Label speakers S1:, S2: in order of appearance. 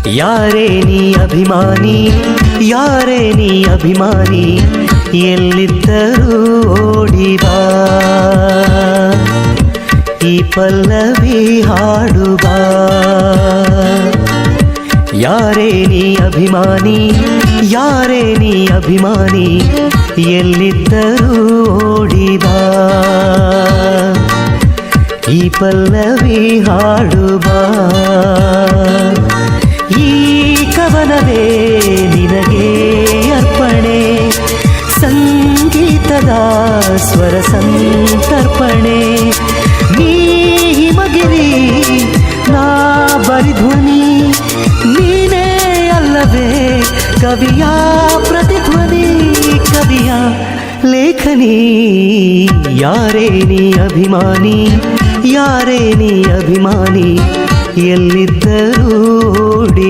S1: ಯಾರೇ ನೀ ಅಭಿಮಾನಿ, ಯಾರೇ ನೀ ಅಭಿಮಾನಿ, ಎಲ್ಲಿದ್ದರೂ ಓಡಿ ಬಾ, ಈ ಪಲ್ಲವಿ ಹಾಡು ಬಾ. ಯಾರೇ ನೀ ಅಭಿಮಾನಿ, ಯಾರೇ ನೀ ಅಭಿಮಾನಿ, ಎಲ್ಲಿದ್ದರೂ ಓಡಿ ಬಾ, ಈ ಪಲ್ಲವಿ ಹಾಡು ಬಾ. ಈ ಕವನವೇ ನಿನಗೆ ಅರ್ಪಣೆ, ಸಂಗೀತದ ಸ್ವರ ಸಂತರ್ಪಣೆ. ನೀ ಹಿಮಗಿರಿ, ನಾ ಬರಿಧ್ವನಿ, ನೀನೇ ಅಲ್ಲವೇ ಕವಿಯ ಪ್ರತಿಧ್ವನಿ, ಕವಿಯ ಲೇಖನಿ. ಯಾರೇ ನೀ ಅಭಿಮಾನಿ, ಯಾರೇ ನೀ ಅಭಿಮಾನಿ, ಎಲ್ಲಿದ್ದರೂ ಓಡಿ